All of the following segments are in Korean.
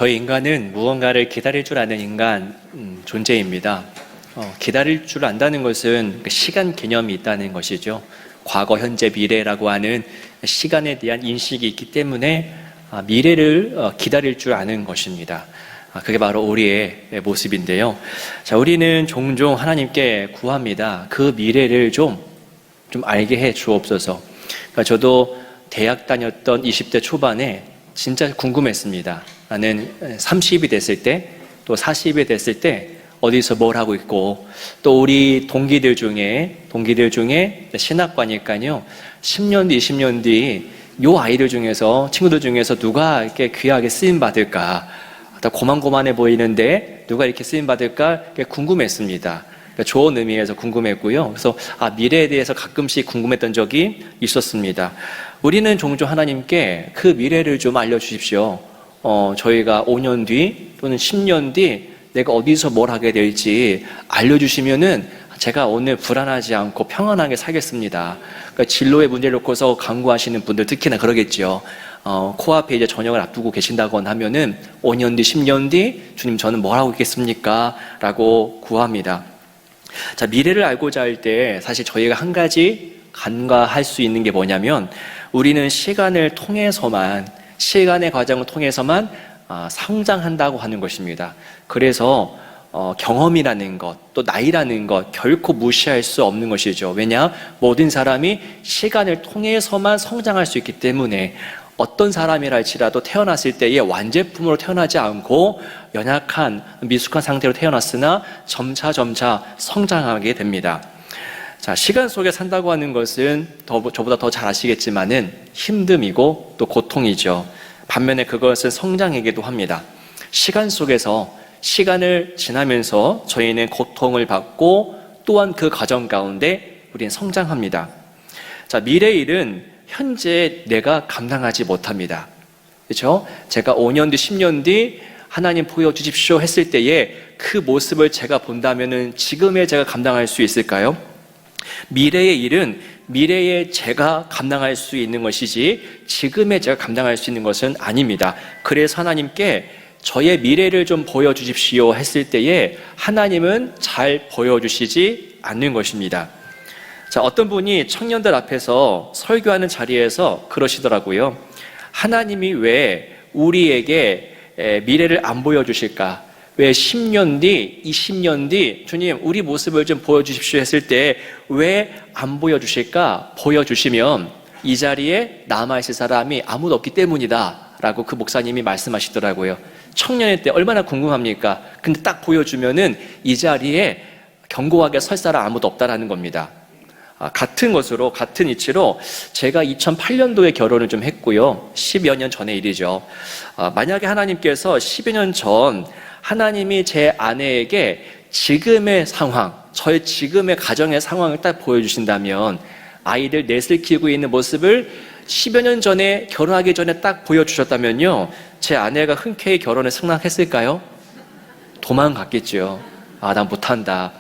저희 인간은 무언가를 기다릴 줄 아는 존재입니다. 기다릴 줄 안다는 것은 시간 개념이 있다는 것이죠. 과거, 현재, 미래라고 하는 시간에 대한 인식이 있기 때문에 미래를 기다릴 줄 아는 것입니다. 그게 바로 우리의 모습인데요. 자, 우리는 종종 하나님께 구합니다. 그 미래를 좀 알게 해 주옵소서. 그러니까 저도 대학 다녔던 20대 초반에 진짜 궁금했습니다. 나는 30이 됐을 때, 또 40이 됐을 때 어디서 뭘 하고 있고, 또 우리 동기들 중에 신학과니까요, 10년 뒤, 20년 뒤 요 아이들 중에서, 친구들 중에서 누가 이렇게 귀하게 쓰임 받을까, 다 고만고만해 보이는데 누가 이렇게 쓰임 받을까 궁금했습니다. 그러니까 좋은 의미에서 궁금했고요. 그래서 미래에 대해서 가끔씩 궁금했던 적이 있었습니다. 우리는 종종 하나님께 그 미래를 좀 알려주십시오. 저희가 5년 뒤 또는 10년 뒤 내가 어디서 뭘 하게 될지 알려주시면은 제가 오늘 불안하지 않고 평안하게 살겠습니다. 그러니까 진로의 문제를 놓고서 강구하시는 분들 특히나 그러겠죠. 코앞에 이제 전역을 앞두고 계신다거나 하면은 5년 뒤, 10년 뒤 주님 저는 뭘 하고 있겠습니까? 라고 구합니다. 자, 미래를 알고자 할 때 사실 저희가 한 가지 간과할 수 있는 게 뭐냐면, 우리는 시간의 과정을 통해서만 성장한다고 하는 것입니다. 그래서 경험이라는 것, 또 나이라는 것 결코 무시할 수 없는 것이죠. 왜냐? 모든 사람이 시간을 통해서만 성장할 수 있기 때문에 어떤 사람이라 할지라도 태어났을 때의 완제품으로 태어나지 않고 연약한 미숙한 상태로 태어났으나 점차 성장하게 됩니다. 자, 시간 속에 산다고 하는 것은 저보다 더 잘 아시겠지만은 힘듦이고 또 고통이죠. 반면에 그것은 성장이기도 합니다. 시간 속에서 시간을 지나면서 저희는 고통을 받고 또한 그 과정 가운데 우리는 성장합니다. 자, 미래의 일은 현재 내가 감당하지 못합니다. 그렇죠? 제가 5년 뒤, 10년 뒤 하나님 보여주십시오 했을 때에 그 모습을 제가 본다면은 지금의 제가 감당할 수 있을까요? 미래의 일은 미래에 제가 감당할 수 있는 것이지 지금의 제가 감당할 수 있는 것은 아닙니다. 그래서 하나님께 저의 미래를 좀 보여주십시오 했을 때에 하나님은 잘 보여주시지 않는 것입니다. 자, 어떤 분이 청년들 앞에서 설교하는 자리에서 그러시더라고요. 하나님이 왜 우리에게 미래를 안 보여주실까? 왜 10년 뒤, 20년 뒤 주님 우리 모습을 좀 보여주십시오 했을 때 왜 안 보여주실까? 보여주시면 이 자리에 남아있을 사람이 아무도 없기 때문이다 라고 그 목사님이 말씀하시더라고요. 청년일 때 얼마나 궁금합니까? 근데 딱 보여주면은 이 자리에 견고하게 설 사람 아무도 없다라는 겁니다. 같은 이치로 제가 2008년도에 결혼을 좀 했고요. 10여 년 전의 일이죠. 만약에 하나님께서 10여 년 전 하나님이 제 아내에게 지금의 상황, 저의 지금의 가정의 상황을 딱 보여주신다면, 아이들 넷을 키우고 있는 모습을 10여 년 전에 결혼하기 전에 딱 보여주셨다면요, 제 아내가 흔쾌히 결혼에 승낙했을까요? 도망갔겠죠. 난 못한다.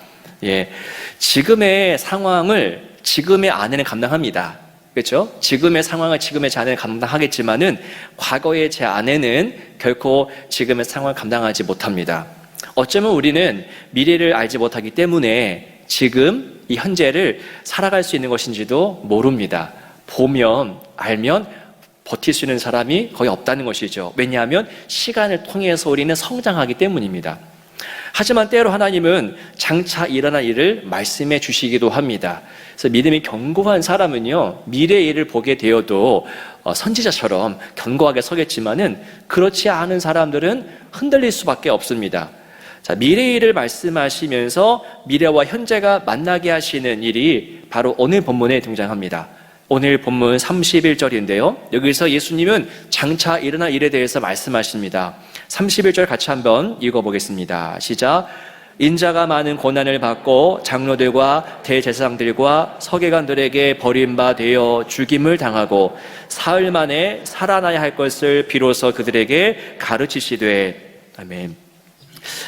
예, 지금의 상황을 지금의 아내는 감당합니다. 그렇죠? 지금의 상황을 지금의 제 아내는 감당하겠지만은 과거의 제 아내는 결코 지금의 상황을 감당하지 못합니다. 어쩌면 우리는 미래를 알지 못하기 때문에 지금 이 현재를 살아갈 수 있는 것인지도 모릅니다. 보면 알면 버틸 수 있는 사람이 거의 없다는 것이죠. 왜냐하면 시간을 통해서 우리는 성장하기 때문입니다. 하지만 때로 하나님은 장차 일어날 일을 말씀해 주시기도 합니다. 그래서 믿음이 견고한 사람은요, 미래의 일을 보게 되어도 선지자처럼 견고하게 서겠지만은 그렇지 않은 사람들은 흔들릴 수밖에 없습니다. 자, 미래의 일을 말씀하시면서 미래와 현재가 만나게 하시는 일이 바로 오늘 본문에 등장합니다. 오늘 본문 31절인데요. 여기서 예수님은 장차 일어날 일에 대해서 말씀하십니다. 31절 같이 한번 읽어보겠습니다. 시작. 인자가 많은 고난을 받고 장로들과 대제사장들과 서기관들에게 버림받아 죽임을 당하고 사흘 만에 살아나야 할 것을 비로소 그들에게 가르치시되. 아멘.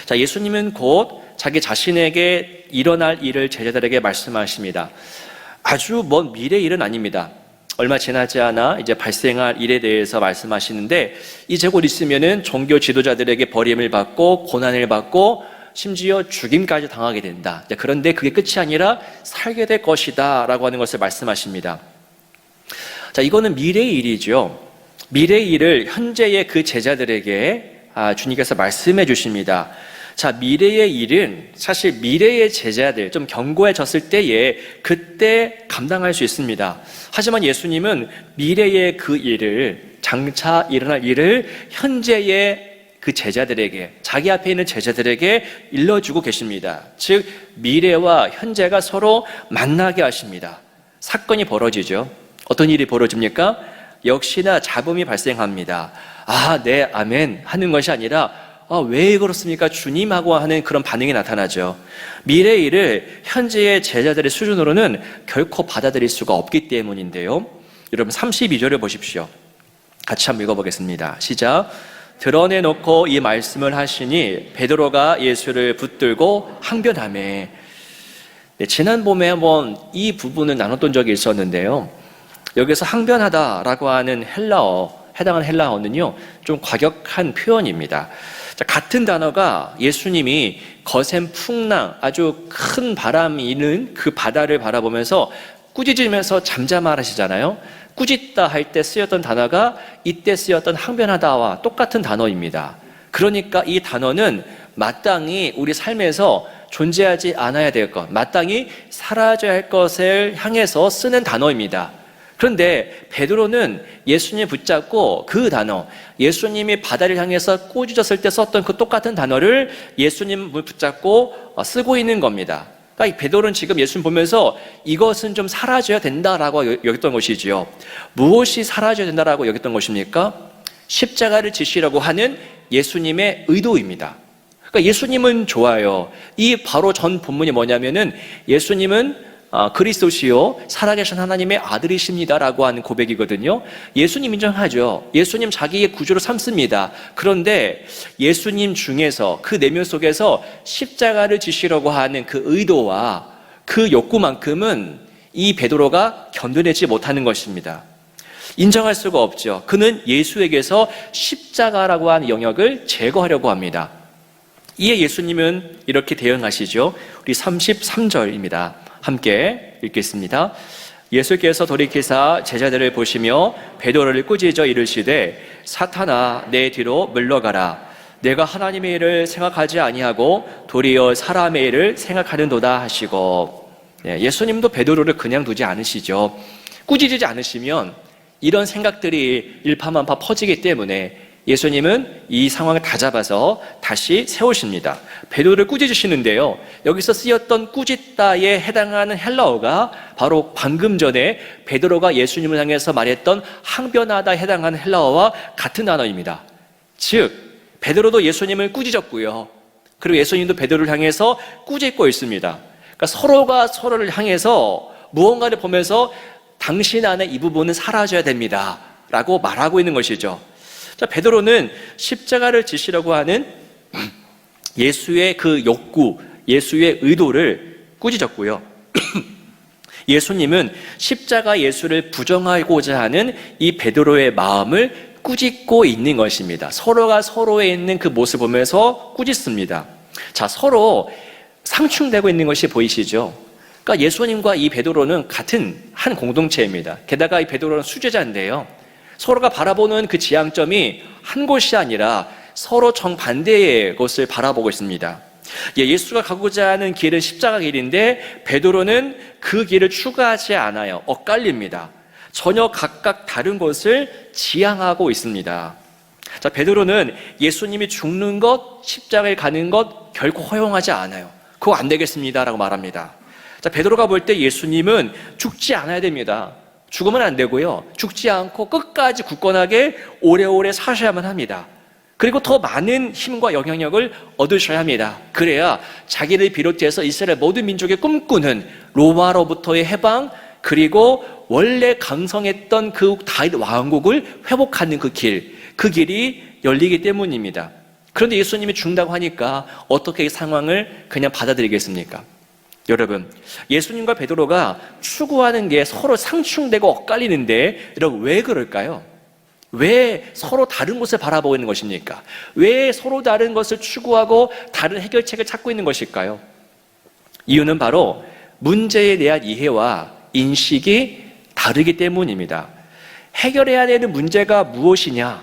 자, 예수님은 곧 자기 자신에게 일어날 일을 제자들에게 말씀하십니다. 아주 먼 미래 일은 아닙니다. 얼마 지나지 않아 이제 발생할 일에 대해서 말씀하시는데, 이제 곧 있으면은 종교 지도자들에게 버림을 받고 고난을 받고 심지어 죽임까지 당하게 된다. 그런데 그게 끝이 아니라 살게 될 것이다 라고 하는 것을 말씀하십니다. 자, 이거는 미래의 일이죠. 미래의 일을 현재의 그 제자들에게 주님께서 말씀해 주십니다. 자, 미래의 일은 사실 미래의 제자들, 좀 견고해졌을 때에 그때 감당할 수 있습니다. 하지만 예수님은 미래의 그 일을, 장차 일어날 일을 현재의 그 제자들에게, 자기 앞에 있는 제자들에게 일러주고 계십니다. 즉 미래와 현재가 서로 만나게 하십니다. 사건이 벌어지죠. 어떤 일이 벌어집니까? 역시나 잡음이 발생합니다. 네, 아멘 하는 것이 아니라 왜 그렇습니까? 주님 하고 하는 그런 반응이 나타나죠. 미래의 일을 현재의 제자들의 수준으로는 결코 받아들일 수가 없기 때문인데요. 여러분 32절을 보십시오. 같이 한번 읽어보겠습니다. 시작. 드러내놓고 이 말씀을 하시니 베드로가 예수를 붙들고 항변하매. 지난 봄에 한번 이 부분을 나눴던 적이 있었는데요. 여기서 항변하다라고 하는 해당하는 헬라어는요, 좀 과격한 표현입니다. 자, 같은 단어가 예수님이 거센 풍랑, 아주 큰 바람이 있는 그 바다를 바라보면서 꾸짖으면서 잠잠하시잖아요. 꾸짖다 할 때 쓰였던 단어가 이때 쓰였던 항변하다와 똑같은 단어입니다. 그러니까 이 단어는 마땅히 우리 삶에서 존재하지 않아야 될 것, 마땅히 사라져야 할 것을 향해서 쓰는 단어입니다. 그런데 베드로는 예수님 붙잡고 그 단어, 예수님이 바다를 향해서 꾸짖었을 때 썼던 그 똑같은 단어를 예수님을 붙잡고 쓰고 있는 겁니다. 그러니까 베드로는 지금 예수님 보면서 이것은 좀 사라져야 된다라고 여겼던 것이지요. 무엇이 사라져야 된다라고 여겼던 것입니까? 십자가를 지시려고 하는 예수님의 의도입니다. 그러니까 예수님은 좋아요. 이 바로 전 본문이 뭐냐면은 예수님은 그리스도시요 살아계신 하나님의 아들이십니다라고 하는 고백이거든요. 예수님 인정하죠. 예수님 자기의 구주로 삼습니다. 그런데 예수님 중에서 그 내면 속에서 십자가를 지시려고 하는 그 의도와 그 욕구만큼은 이 베드로가 견뎌내지 못하는 것입니다. 인정할 수가 없죠. 그는 예수에게서 십자가라고 하는 영역을 제거하려고 합니다. 이에 예수님은 이렇게 대응하시죠. 우리 33절입니다. 함께 읽겠습니다. 예수께서 돌이키사 제자들을 보시며 베드로를 꾸짖어 이르시되 사탄아 내 뒤로 물러가라. 내가 하나님의 일을 생각하지 아니하고 도리어 사람의 일을 생각하는도다 하시고. 예수님도 베드로를 그냥 두지 않으시죠. 꾸짖지 않으시면 이런 생각들이 일파만파 퍼지기 때문에 예수님은 이 상황을 다 잡아서 다시 세우십니다. 베드로를 꾸짖으시는데요, 여기서 쓰였던 꾸짖다에 해당하는 헬라어가 바로 방금 전에 베드로가 예수님을 향해서 말했던 항변하다에 해당하는 헬라어와 같은 단어입니다. 즉 베드로도 예수님을 꾸짖었고요, 그리고 예수님도 베드로를 향해서 꾸짖고 있습니다. 그러니까 서로가 서로를 향해서 무언가를 보면서 당신 안에 이 부분은 사라져야 됩니다 라고 말하고 있는 것이죠. 자, 베드로는 십자가를 지시려고 하는 예수의 그 욕구, 예수의 의도를 꾸짖었고요. 예수님은 십자가 예수를 부정하고자 하는 이 베드로의 마음을 꾸짖고 있는 것입니다. 서로가 서로에 있는 그 모습을 보면서 꾸짖습니다. 자, 서로 상충되고 있는 것이 보이시죠? 그러니까 예수님과 이 베드로는 같은 한 공동체입니다. 게다가 이 베드로는 수제자인데요, 서로가 바라보는 그 지향점이 한 곳이 아니라 서로 정반대의 것을 바라보고 있습니다. 예수가 가고자 하는 길은 십자가 길인데 베드로는 그 길을 추구하지 않아요. 엇갈립니다. 전혀 각각 다른 것을 지향하고 있습니다. 자, 베드로는 예수님이 죽는 것, 십자가에 가는 것 결코 허용하지 않아요. 그거 안 되겠습니다라고 말합니다. 자, 베드로가 볼 때 예수님은 죽지 않아야 됩니다. 죽으면 안 되고요, 죽지 않고 끝까지 굳건하게 오래오래 사셔야만 합니다. 그리고 더 많은 힘과 영향력을 얻으셔야 합니다. 그래야 자기를 비롯해서 이스라엘 모든 민족의 꿈꾸는 로마로부터의 해방, 그리고 원래 강성했던 그 다윗 왕국을 회복하는 그 길이 열리기 때문입니다. 그런데 예수님이 죽는다고 하니까 어떻게 이 상황을 그냥 받아들이겠습니까? 여러분, 예수님과 베드로가 추구하는 게 서로 상충되고 엇갈리는데 여러분 왜 그럴까요? 왜 서로 다른 곳을 바라보고 있는 것입니까? 왜 서로 다른 것을 추구하고 다른 해결책을 찾고 있는 것일까요? 이유는 바로 문제에 대한 이해와 인식이 다르기 때문입니다. 해결해야 되는 문제가 무엇이냐?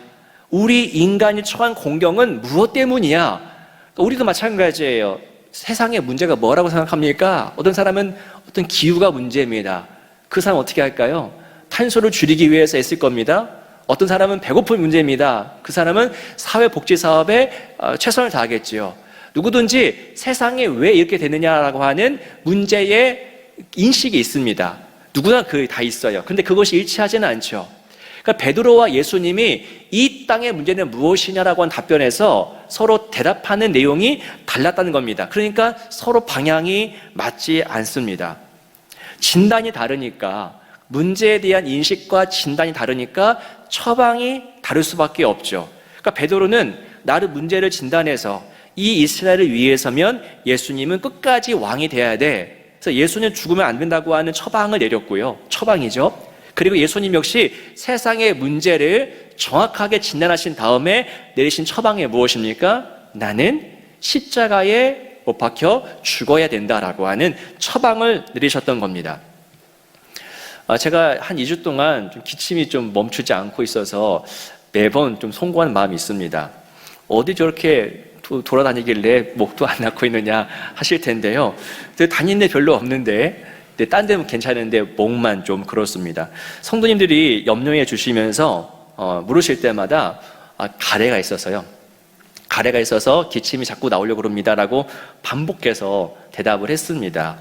우리 인간이 처한 공경은 무엇 때문이야? 우리도 마찬가지예요. 세상의 문제가 뭐라고 생각합니까? 어떤 사람은 어떤 기후가 문제입니다. 그 사람 어떻게 할까요? 탄소를 줄이기 위해서 애쓸 겁니다. 어떤 사람은 배고픈 문제입니다. 그 사람은 사회복지사업에 최선을 다하겠지요. 누구든지 세상에 왜 이렇게 되느냐라고 하는 문제의 인식이 있습니다. 누구나 다 있어요. 근데 그것이 일치하지는 않죠. 그러니까 베드로와 예수님이 이 땅의 문제는 무엇이냐라고 한 답변에서 서로 대답하는 내용이 달랐다는 겁니다. 그러니까 서로 방향이 맞지 않습니다. 진단이 다르니까, 문제에 대한 인식과 진단이 다르니까 처방이 다를 수밖에 없죠. 그러니까 베드로는 나를 문제를 진단해서 이 이스라엘을 위해서면 예수님은 끝까지 왕이 돼야 돼. 그래서 예수는 죽으면 안 된다고 하는 처방을 내렸고요. 처방이죠. 그리고 예수님 역시 세상의 문제를 정확하게 진단하신 다음에 내리신 처방이 무엇입니까? 나는 십자가에 못 박혀 죽어야 된다라고 하는 처방을 내리셨던 겁니다. 제가 한 2주 동안 좀 기침이 좀 멈추지 않고 있어서 매번 좀 송구하는 마음이 있습니다. 어디 저렇게 돌아다니길래 목도 안 낳고 있느냐 하실 텐데요. 다니는 데 별로 없는데 딴 데는 괜찮은데 목만 좀 그렇습니다. 성도님들이 염려해 주시면서 물으실 때마다 가래가 있어서요. 가래가 있어서 기침이 자꾸 나오려고 그럽니다라고 반복해서 대답을 했습니다.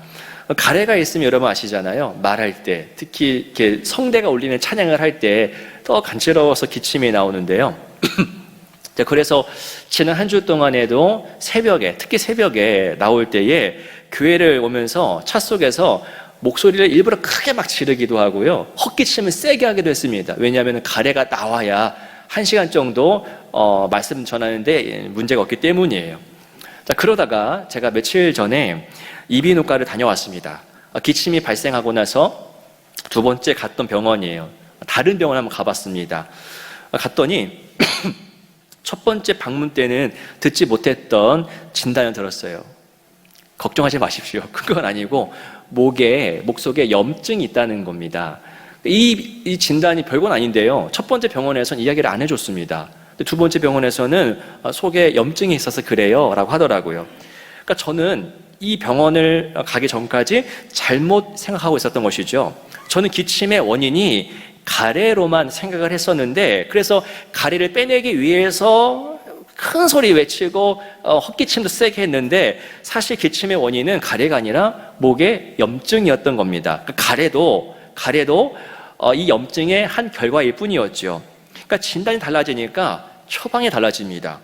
가래가 있으면 여러분 아시잖아요. 말할 때, 특히 이렇게 성대가 울리는 찬양을 할 때 더 간지러워서 기침이 나오는데요. 그래서 지난 한 주 동안에도 새벽에, 특히 새벽에 나올 때에 교회를 오면서 차 속에서 목소리를 일부러 크게 막 지르기도 하고요. 헛기침을 세게 하기도 했습니다. 왜냐하면 가래가 나와야 1시간 정도 말씀 전하는데 문제가 없기 때문이에요. 자, 그러다가 제가 며칠 전에 이비인후과를 다녀왔습니다. 기침이 발생하고 나서 두 번째 갔던 병원이에요. 다른 병원 한번 가봤습니다. 갔더니 첫 번째 방문 때는 듣지 못했던 진단을 들었어요. 걱정하지 마십시오. 큰 건 아니고 목 속에 염증이 있다는 겁니다. 이 진단이 별건 아닌데요. 첫 번째 병원에서는 이야기를 안 해줬습니다. 두 번째 병원에서는 속에 염증이 있어서 그래요 라고 하더라고요. 그러니까 저는 이 병원을 가기 전까지 잘못 생각하고 있었던 것이죠. 저는 기침의 원인이 가래로만 생각을 했었는데, 그래서 가래를 빼내기 위해서 큰 소리 외치고 헛기침도 세게 했는데, 사실 기침의 원인은 가래가 아니라 목에 염증이었던 겁니다. 가래도 이 염증의 한 결과일 뿐이었죠. 그러니까 진단이 달라지니까 처방이 달라집니다.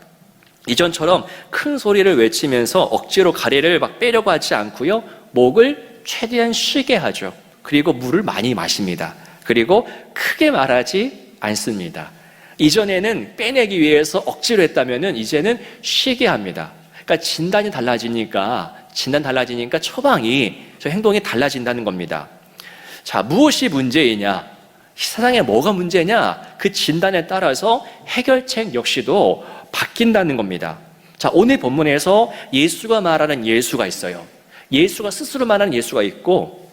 이전처럼 큰 소리를 외치면서 억지로 가래를 막 빼려고 하지 않고요, 목을 최대한 쉬게 하죠. 그리고 물을 많이 마십니다. 그리고 크게 말하지 않습니다. 이전에는 빼내기 위해서 억지로 했다면은 이제는 쉬게 합니다. 그러니까 진단 달라지니까 처방이, 저 행동이 달라진다는 겁니다. 자, 무엇이 문제이냐? 세상에 뭐가 문제냐? 그 진단에 따라서 해결책 역시도 바뀐다는 겁니다. 자, 오늘 본문에서 예수가 말하는 예수가 있어요. 예수가 스스로 말하는 예수가 있고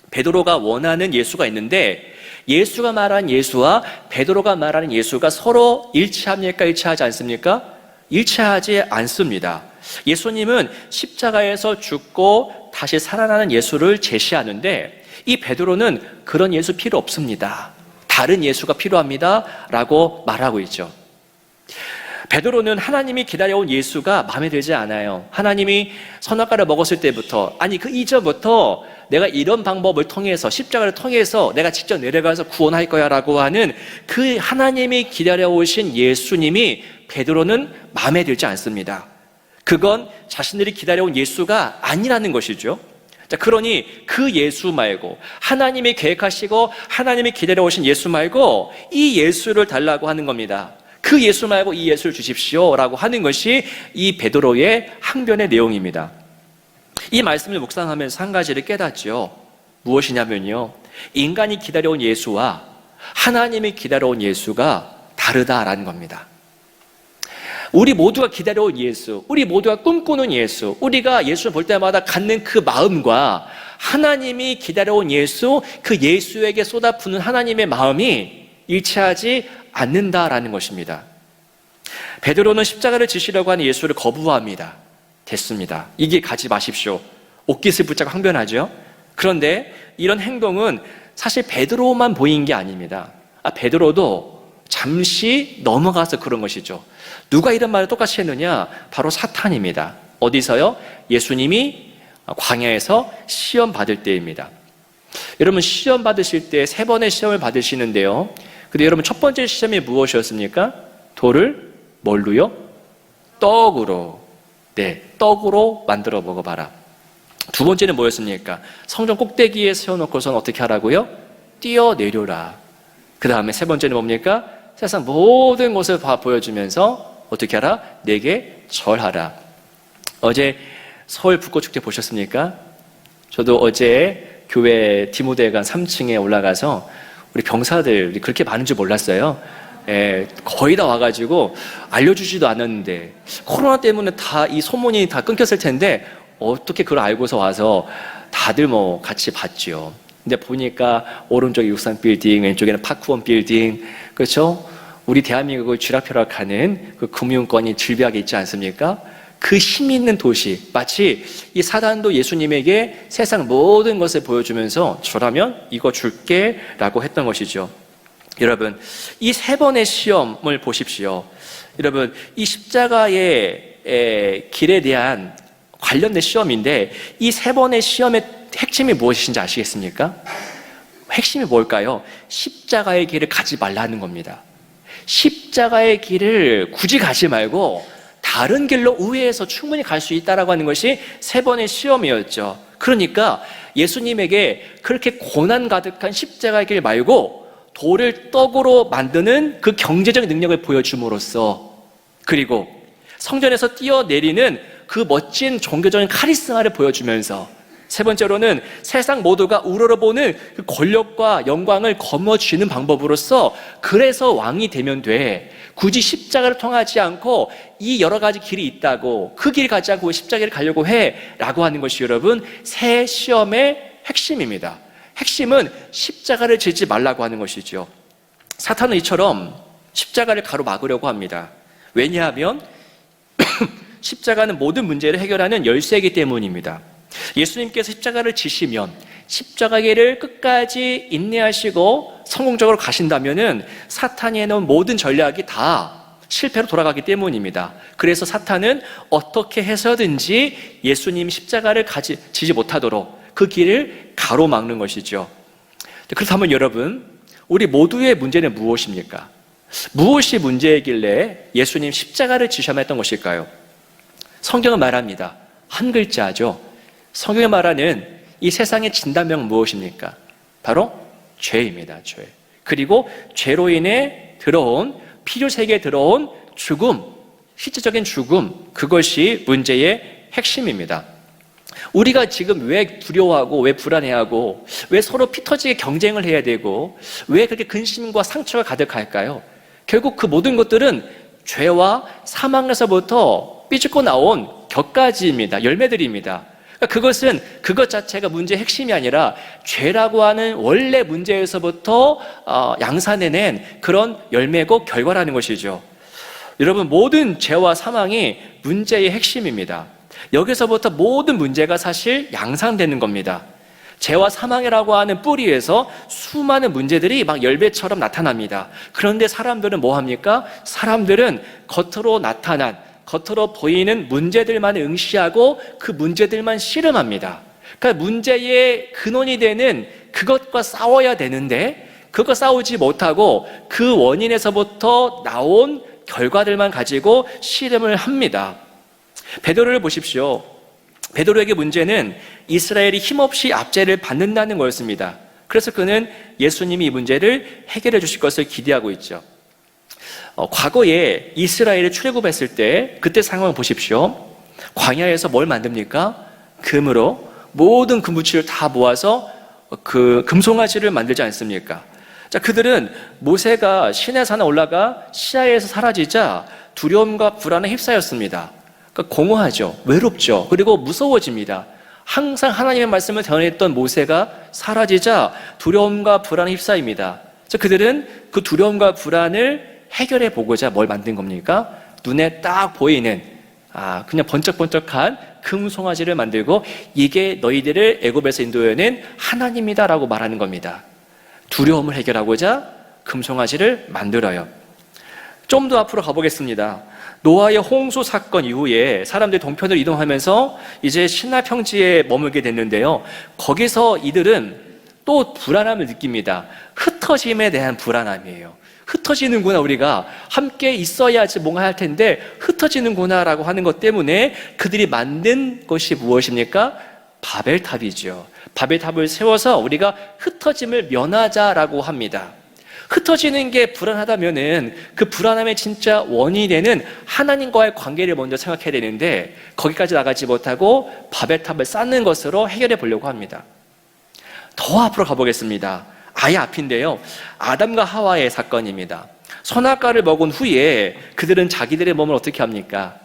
베드로가 원하는 예수가 있는데, 예수가 말하는 예수와 베드로가 말하는 예수가 서로 일치합니까? 일치하지 않습니까? 일치하지 않습니다. 예수님은 십자가에서 죽고 다시 살아나는 예수를 제시하는데, 이 베드로는 그런 예수 필요 없습니다. 다른 예수가 필요합니다 라고 말하고 있죠. 베드로는 하나님이 기다려온 예수가 마음에 들지 않아요. 하나님이 선악과를 먹었을 때부터, 아니 그 이전부터 내가 이런 방법을 통해서, 십자가를 통해서 내가 직접 내려가서 구원할 거야 라고 하는 그 하나님이 기다려오신 예수님이 베드로는 마음에 들지 않습니다. 그건 자신들이 기다려온 예수가 아니라는 것이죠. 자, 그러니 그 예수 말고, 하나님이 계획하시고 하나님이 기다려오신 예수 말고 이 예수를 달라고 하는 겁니다. 그 예수 말고 이 예수를 주십시오 라고 하는 것이 이 베드로의 항변의 내용입니다. 이 말씀을 묵상하면서 한 가지를 깨닫죠. 무엇이냐면요, 인간이 기다려온 예수와 하나님이 기다려온 예수가 다르다라는 겁니다. 우리 모두가 기다려온 예수, 우리 모두가 꿈꾸는 예수, 우리가 예수를 볼 때마다 갖는 그 마음과 하나님이 기다려온 예수, 그 예수에게 쏟아부는 하나님의 마음이 일치하지 않는다라는 것입니다. 베드로는 십자가를 지시려고 하는 예수를 거부합니다. 됐습니다. 이 길 가지 마십시오. 옷깃을 붙잡고 항변하죠. 그런데 이런 행동은 사실 베드로만 보인 게 아닙니다. 베드로도 잠시 넘어가서 그런 것이죠. 누가 이런 말을 똑같이 했느냐? 바로 사탄입니다. 어디서요? 예수님이 광야에서 시험 받을 때입니다. 여러분, 시험 받으실 때 3번의 시험을 받으시는데요, 근데 여러분, 첫 번째 시험이 무엇이었습니까? 돌을 뭘로요? 떡으로. 네, 떡으로 만들어 먹어봐라. 두 번째는 뭐였습니까? 성전 꼭대기에 세워놓고선 어떻게 하라고요? 뛰어내려라. 그 다음에 세 번째는 뭡니까? 세상 모든 것을 보여주면서 어떻게 하라? 내게 절하라. 어제 서울 붓꽃축제 보셨습니까? 저도 어제 교회 디모데관 3층에 올라가서 우리 병사들이 그렇게 많은 줄 몰랐어요. 거의 다 와가지고 알려주지도 않았는데, 코로나 때문에 다 이 소문이 다 끊겼을 텐데 어떻게 그걸 알고서 와서 다들 뭐 같이 봤죠. 근데 보니까 오른쪽에 육상 빌딩, 왼쪽에는 파크원 빌딩, 그렇죠? 우리 대한민국을 쥐락펴락하는 그 금융권이 질비하게 있지 않습니까? 그 힘 있는 도시, 마치 이 사단도 예수님에게 세상 모든 것을 보여주면서 저라면 이거 줄게 라고 했던 것이죠. 여러분, 이 3번의 시험을 보십시오. 여러분, 이 십자가의 길에 대한 관련된 시험인데, 이 3번의 시험의 핵심이 무엇인지 아시겠습니까? 핵심이 뭘까요? 십자가의 길을 가지 말라는 겁니다. 십자가의 길을 굳이 가지 말고 다른 길로 우회해서 충분히 갈 수 있다라고 하는 것이 3번의 시험이었죠. 그러니까 예수님에게 그렇게 고난 가득한 십자가의 길 말고 돌을 떡으로 만드는 그 경제적 능력을 보여줌으로써, 그리고 성전에서 뛰어내리는 그 멋진 종교적인 카리스마를 보여주면서, 세 번째로는 세상 모두가 우러러보는 그 권력과 영광을 거머쥐는 방법으로서, 그래서 왕이 되면 돼, 굳이 십자가를 통하지 않고 이 여러 가지 길이 있다고, 그 길 가지 않고 십자가를 가려고 해 라고 하는 것이 여러분, 새 시험의 핵심입니다. 핵심은 십자가를 지지 말라고 하는 것이죠. 사탄은 이처럼 십자가를 가로막으려고 합니다. 왜냐하면 십자가는 모든 문제를 해결하는 열쇠이기 때문입니다. 예수님께서 십자가를 지시면, 십자가를 끝까지 인내하시고 성공적으로 가신다면은 사탄이 해놓은 모든 전략이 다 실패로 돌아가기 때문입니다. 그래서 사탄은 어떻게 해서든지 예수님 십자가를 지지 못하도록 그 길을 가로막는 것이죠. 그렇다면 여러분, 우리 모두의 문제는 무엇입니까? 무엇이 문제이길래 예수님 십자가를 지셔야 했던 것일까요? 성경은 말합니다. 한 글자죠. 성경이 말하는 이 세상의 진단명은 무엇입니까? 바로 죄입니다. 죄. 그리고 죄로 인해 들어온, 필요세계에 들어온 죽음, 실질적인 죽음, 그것이 문제의 핵심입니다. 우리가 지금 왜 두려워하고, 왜 불안해하고, 왜 서로 피 터지게 경쟁을 해야 되고, 왜 그렇게 근심과 상처가 가득할까요? 결국 그 모든 것들은 죄와 사망에서부터 삐죽고 나온 격가지입니다. 열매들입니다. 그것은 그것 자체가 문제의 핵심이 아니라 죄라고 하는 원래 문제에서부터 양산해낸 그런 열매고 결과라는 것이죠. 여러분, 모든 죄와 사망이 문제의 핵심입니다. 여기서부터 모든 문제가 사실 양산되는 겁니다. 죄와 사망이라고 하는 뿌리에서 수많은 문제들이 막 열매처럼 나타납니다. 그런데 사람들은 뭐 합니까? 사람들은 겉으로 나타난, 겉으로 보이는 문제들만 응시하고 그 문제들만 씨름합니다. 그러니까 문제의 근원이 되는 그것과 싸워야 되는데, 그것과 싸우지 못하고 그 원인에서부터 나온 결과들만 가지고 씨름을 합니다. 베드로를 보십시오. 베드로에게 문제는 이스라엘이 힘없이 압제를 받는다는 거였습니다. 그래서 그는 예수님이 이 문제를 해결해 주실 것을 기대하고 있죠. 과거에 이스라엘을 출애굽했을 때 그때 상황을 보십시오. 광야에서 뭘 만듭니까? 금으로 모든 금붙이를 다 모아서 그 금송아지를 만들지 않습니까? 자, 그들은 모세가 시내 산에 올라가 시야에서 사라지자 두려움과 불안에 휩싸였습니다. 그러니까 공허하죠. 외롭죠. 그리고 무서워집니다. 항상 하나님의 말씀을 전했던 모세가 사라지자 두려움과 불안에 휩싸입니다. 자, 그들은 그 두려움과 불안을 해결해 보고자 뭘 만든 겁니까? 눈에 딱 보이는 그냥 번쩍번쩍한 금송아지를 만들고 이게 너희들을 애굽에서 인도해낸 하나님이다라고 말하는 겁니다. 두려움을 해결하고자 금송아지를 만들어요. 좀 더 앞으로 가보겠습니다. 노아의 홍수 사건 이후에 사람들이 동편으로 이동하면서 이제 시나 평지에 머물게 됐는데요. 거기서 이들은 또 불안함을 느낍니다. 흩어짐에 대한 불안함이에요. 흩어지는구나, 우리가 함께 있어야지 뭔가 할 텐데 흩어지는구나라고 하는 것 때문에 그들이 만든 것이 무엇입니까? 바벨탑이죠. 바벨탑을 세워서 우리가 흩어짐을 면하자라고 합니다. 흩어지는 게 불안하다면은 그 불안함의 진짜 원인이 되는 하나님과의 관계를 먼저 생각해야 되는데 거기까지 나가지 못하고 바벨탑을 쌓는 것으로 해결해 보려고 합니다. 더 앞으로 가보겠습니다. 아예 앞인데요. 아담과 하와의 사건입니다. 선악과를 먹은 후에 그들은 자기들의 몸을 어떻게 합니까?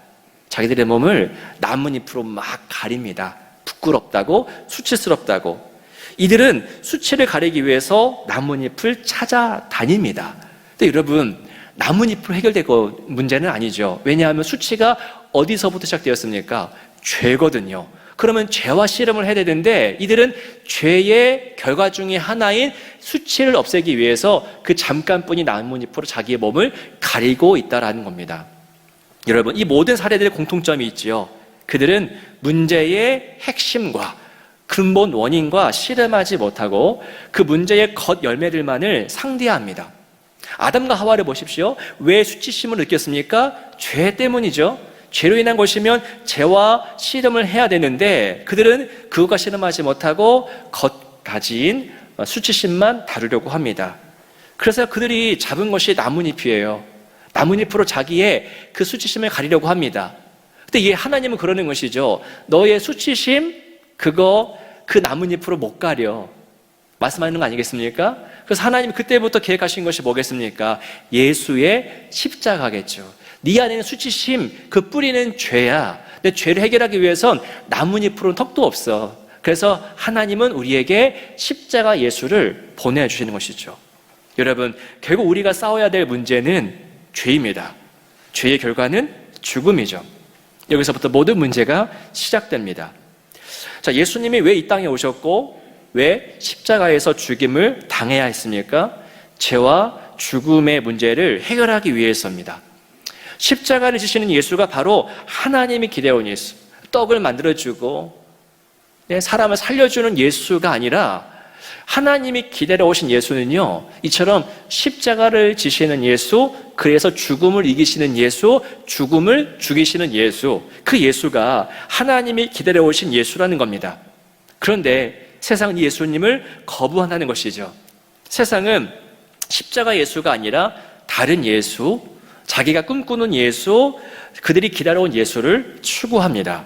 자기들의 몸을 나뭇잎으로 막 가립니다. 부끄럽다고, 수치스럽다고. 이들은 수치를 가리기 위해서 나뭇잎을 찾아다닙니다. 근데 여러분, 나뭇잎으로 해결될 문제는 아니죠. 왜냐하면 수치가 어디서부터 시작되었습니까? 죄거든요. 그러면 죄와 씨름을 해야 되는데 이들은 죄의 결과 중에 하나인 수치를 없애기 위해서 그 잠깐뿐이 나뭇잎으로 자기의 몸을 가리고 있다라는 겁니다. 여러분, 이 모든 사례들의 공통점이 있지요. 그들은 문제의 핵심과 근본 원인과 씨름하지 못하고 그 문제의 겉열매들만을 상대합니다. 아담과 하와를 보십시오. 왜 수치심을 느꼈습니까? 죄 때문이죠. 죄로 인한 것이면 죄와 씨름을 해야 되는데 그들은 그것과 씨름하지 못하고 겉가진 수치심만 다루려고 합니다. 그래서 그들이 잡은 것이 나뭇잎이에요. 나뭇잎으로 자기의 그 수치심을 가리려고 합니다. 근데 하나님은 그러는 것이죠. 너의 수치심 그 나뭇잎으로 못 가려 말씀하는 거 아니겠습니까? 그래서 하나님이 그때부터 계획하신 것이 뭐겠습니까? 예수의 십자가겠죠. 네 안에는 수치심, 그 뿌리는 죄야. 근데 죄를 해결하기 위해선 나뭇잎으로는 턱도 없어. 그래서 하나님은 우리에게 십자가 예수를 보내주시는 것이죠. 여러분, 결국 우리가 싸워야 될 문제는 죄입니다. 죄의 결과는 죽음이죠. 여기서부터 모든 문제가 시작됩니다. 자, 예수님이 왜 이 땅에 오셨고 왜 십자가에서 죽임을 당해야 했습니까? 죄와 죽음의 문제를 해결하기 위해서입니다. 십자가를 지시는 예수가 바로 하나님이 기대온 예수, 떡을 만들어주고 사람을 살려주는 예수가 아니라 하나님이 기다려 오신 예수는요, 이처럼 십자가를 지시는 예수, 그래서 죽음을 이기시는 예수, 죽음을 죽이시는 예수, 그 예수가 하나님이 기다려 오신 예수라는 겁니다. 그런데 세상은 예수님을 거부한다는 것이죠. 세상은 십자가 예수가 아니라 다른 예수, 자기가 꿈꾸는 예수, 그들이 기다려온 예수를 추구합니다.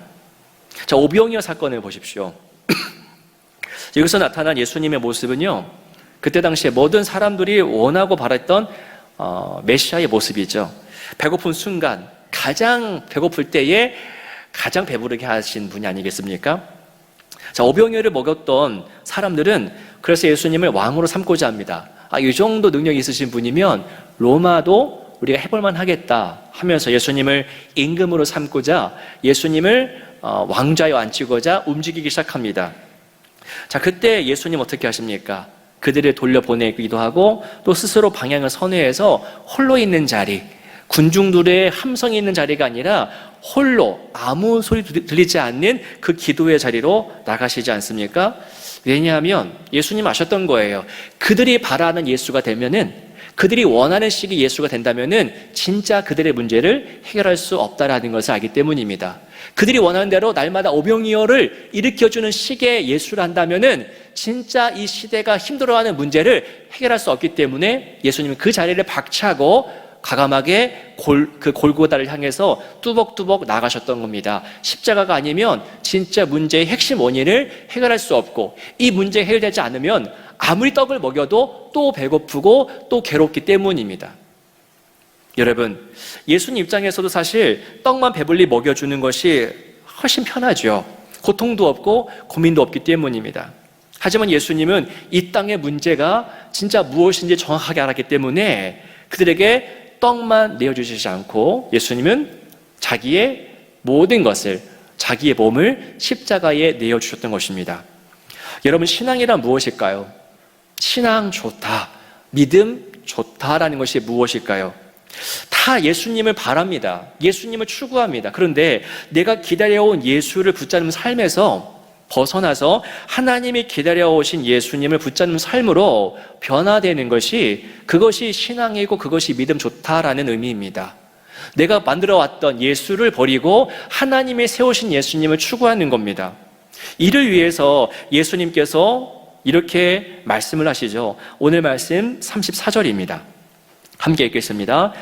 자, 오병이어 사건을 보십시오. 여기서 나타난 예수님의 모습은요, 그때 당시에 모든 사람들이 원하고 바랐던 메시아의 모습이죠. 배고픈 순간, 가장 배고플 때에 가장 배부르게 하신 분이 아니겠습니까? 자, 오병이어를 먹였던 사람들은 그래서 예수님을 왕으로 삼고자 합니다. 이 정도 능력이 있으신 분이면 로마도 우리가 해볼만 하겠다 하면서 예수님을 임금으로 삼고자 예수님을 왕좌에 앉히고자 움직이기 시작합니다. 자, 그때 예수님 어떻게 하십니까? 그들을 돌려보내기도 하고 또 스스로 방향을 선회해서 홀로 있는 자리, 군중들의 함성이 있는 자리가 아니라 홀로 아무 소리 들리지 않는 그 기도의 자리로 나가시지 않습니까? 왜냐하면 예수님 아셨던 거예요. 그들이 바라는 예수가 되면은, 그들이 원하는 식의 예수가 된다면은 진짜 그들의 문제를 해결할 수 없다라는 것을 알기 때문입니다. 그들이 원하는 대로 날마다 오병이어를 일으켜주는 식의 예수를 한다면은 진짜 이 시대가 힘들어하는 문제를 해결할 수 없기 때문에 예수님은 그 자리를 박차고 과감하게 그 골고다를 향해서 뚜벅뚜벅 나가셨던 겁니다. 십자가가 아니면 진짜 문제의 핵심 원인을 해결할 수 없고, 이 문제 해결되지 않으면 아무리 떡을 먹여도 또 배고프고 또 괴롭기 때문입니다. 여러분, 예수님 입장에서도 사실 떡만 배불리 먹여주는 것이 훨씬 편하죠. 고통도 없고 고민도 없기 때문입니다. 하지만 예수님은 이 땅의 문제가 진짜 무엇인지 정확하게 알았기 때문에 그들에게 떡만 내어주시지 않고 예수님은 자기의 모든 것을, 자기의 몸을 십자가에 내어주셨던 것입니다. 여러분, 신앙이란 무엇일까요? 신앙 좋다, 믿음 좋다라는 것이 무엇일까요? 다 예수님을 바랍니다. 예수님을 추구합니다. 그런데 내가 기다려온 예수를 붙잡는 삶에서 벗어나서 하나님이 기다려오신 예수님을 붙잡는 삶으로 변화되는 것이, 그것이 신앙이고 그것이 믿음 좋다라는 의미입니다. 내가 만들어왔던 예수를 버리고 하나님이 세우신 예수님을 추구하는 겁니다. 이를 위해서 예수님께서 이렇게 말씀을 하시죠. 오늘 말씀 34절입니다. 함께 읽겠습니다.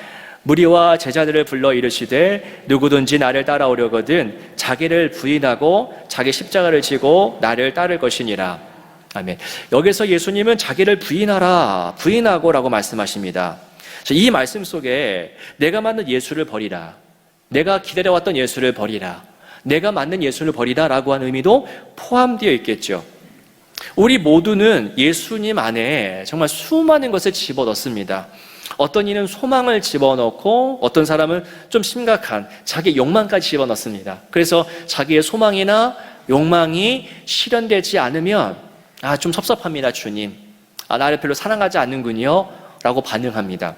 무리와 제자들을 불러 이르시되 누구든지 나를 따라오려거든 자기를 부인하고 자기 십자가를 지고 나를 따를 것이니라. 아멘. 여기서 예수님은 자기를 부인하고라고 말씀하십니다. 이 말씀 속에 내가 맞는 예수를 버리라, 내가 기다려왔던 예수를 버리라, 내가 맞는 예수를 버리라 라고 하는 의미도 포함되어 있겠죠. 우리 모두는 예수님 안에 정말 수많은 것을 집어넣습니다. 어떤 이는 소망을 집어넣고 어떤 사람은 좀 심각한 자기 욕망까지 집어넣습니다. 그래서 자기의 소망이나 욕망이 실현되지 않으면 좀 섭섭합니다, 주님. 나를 별로 사랑하지 않는군요 라고 반응합니다.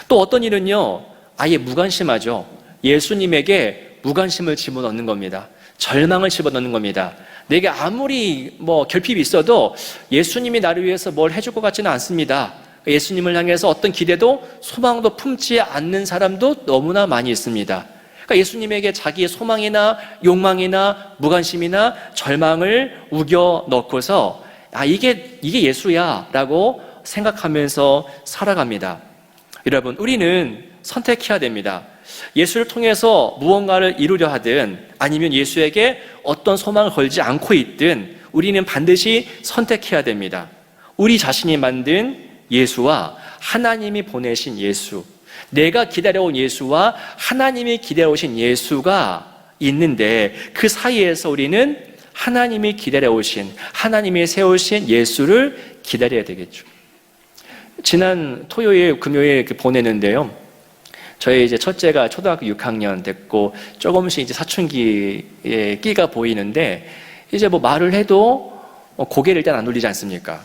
또 어떤 이는요, 아예 무관심하죠. 예수님에게 무관심을 집어넣는 겁니다. 절망을 집어넣는 겁니다. 내게 아무리 결핍이 있어도 예수님이 나를 위해서 뭘 해줄 것 같지는 않습니다. 예수님을 향해서 어떤 기대도 소망도 품지 않는 사람도 너무나 많이 있습니다. 그러니까 예수님에게 자기의 소망이나 욕망이나 무관심이나 절망을 우겨 넣고서 이게 예수야 라고 생각하면서 살아갑니다. 여러분, 우리는 선택해야 됩니다. 예수를 통해서 무언가를 이루려 하든 아니면 예수에게 어떤 소망을 걸지 않고 있든 우리는 반드시 선택해야 됩니다. 우리 자신이 만든 예수와 하나님이 보내신 예수, 내가 기다려온 예수와 하나님이 기다려오신 예수가 있는데 그 사이에서 우리는 하나님이 기다려오신, 하나님이 세우신 예수를 기다려야 되겠죠. 지난 토요일, 금요일 이렇게 보내는데요. 저희 이제 첫째가 초등학교 6학년 됐고 조금씩 이제 사춘기에 끼가 보이는데 이제 말을 해도 고개를 일단 안 돌리지 않습니까?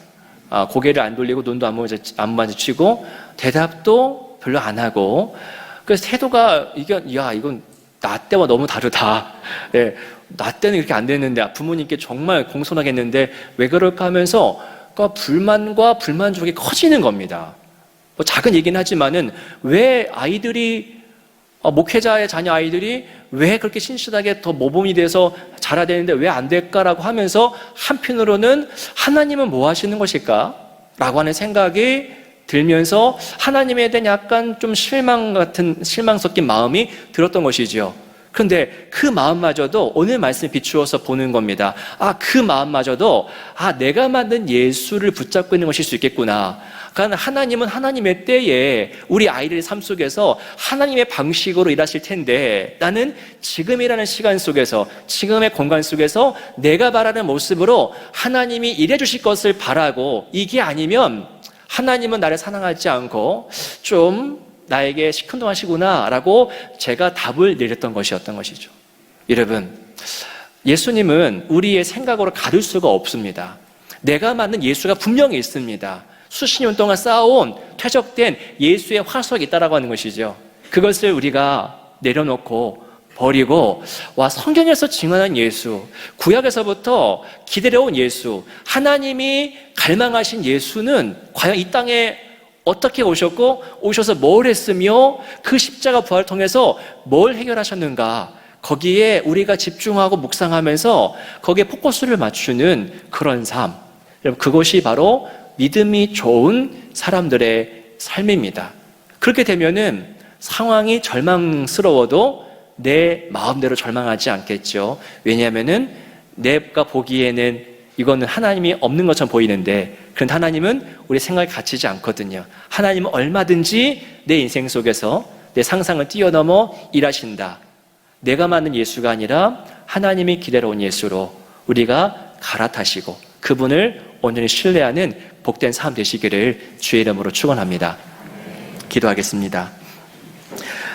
고개를 안 돌리고 눈도 안 마주치고 대답도 별로 안 하고, 그래서 태도가 이건 나 때와 너무 다르다. 네, 나 때는 이렇게 안 됐는데 부모님께 정말 공손하겠는데 왜 그럴까 하면서 불만과 불만족이 커지는 겁니다. 작은 얘기는 하지만은 왜 아이들이, 목회자의 자녀 아이들이 왜 그렇게 신실하게 더 모범이 돼서 자라야 되는데 왜 안 될까라고 하면서 한편으로는 하나님은 뭐 하시는 것일까? 라고 하는 생각이 들면서 하나님에 대한 약간 좀 실망 섞인 마음이 들었던 것이지요. 그런데 그 마음마저도 오늘 말씀 비추어서 보는 겁니다. 그 마음마저도 내가 만든 예수를 붙잡고 있는 것일 수 있겠구나. 그러니까 하나님은 하나님의 때에 우리 아이들의 삶 속에서 하나님의 방식으로 일하실 텐데 나는 지금이라는 시간 속에서, 지금의 공간 속에서 내가 바라는 모습으로 하나님이 일해 주실 것을 바라고, 이게 아니면 하나님은 나를 사랑하지 않고 좀 나에게 시큰둥하시구나 라고 제가 답을 내렸던 것이었던 것이죠. 여러분, 예수님은 우리의 생각으로 가둘 수가 없습니다. 내가 맞는 예수가 분명히 있습니다. 수십 년 동안 쌓아온 퇴적된 예수의 화석이 있다라고 하는 것이죠. 그것을 우리가 내려놓고 버리고 성경에서 증언한 예수, 구약에서부터 기다려온 예수, 하나님이 갈망하신 예수는 과연 이 땅에 어떻게 오셨고 오셔서 뭘 했으며 그 십자가 부활을 통해서 뭘 해결하셨는가, 거기에 우리가 집중하고 묵상하면서 거기에 포커스를 맞추는 그런 삶, 그것이 바로 믿음이 좋은 사람들의 삶입니다. 그렇게 되면은 상황이 절망스러워도 내 마음대로 절망하지 않겠죠. 왜냐하면은 내가 보기에는 이거는 하나님이 없는 것처럼 보이는데, 그런데 하나님은 우리 생각에 갇히지 않거든요. 하나님은 얼마든지 내 인생 속에서 내 상상을 뛰어넘어 일하신다. 내가 만든 예수가 아니라 하나님이 기다려온 예수로 우리가 갈아타시고 그분을 온전히 신뢰하는 복된 삶 되시기를 주의 이름으로 축원합니다. 기도하겠습니다.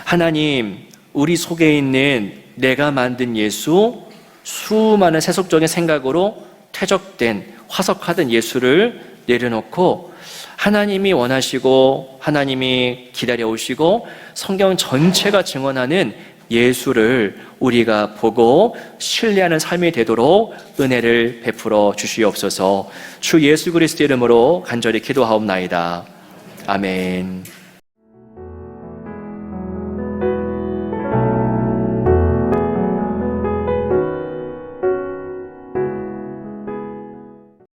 하나님, 우리 속에 있는 내가 만든 예수, 수많은 세속적인 생각으로 퇴적된 화석화된 예수를 내려놓고 하나님이 원하시고 하나님이 기다려오시고 성경 전체가 증언하는 예수를 우리가 보고 신뢰하는 삶이 되도록 은혜를 베풀어 주시옵소서. 주 예수 그리스도 이름으로 간절히 기도하옵나이다. 아멘.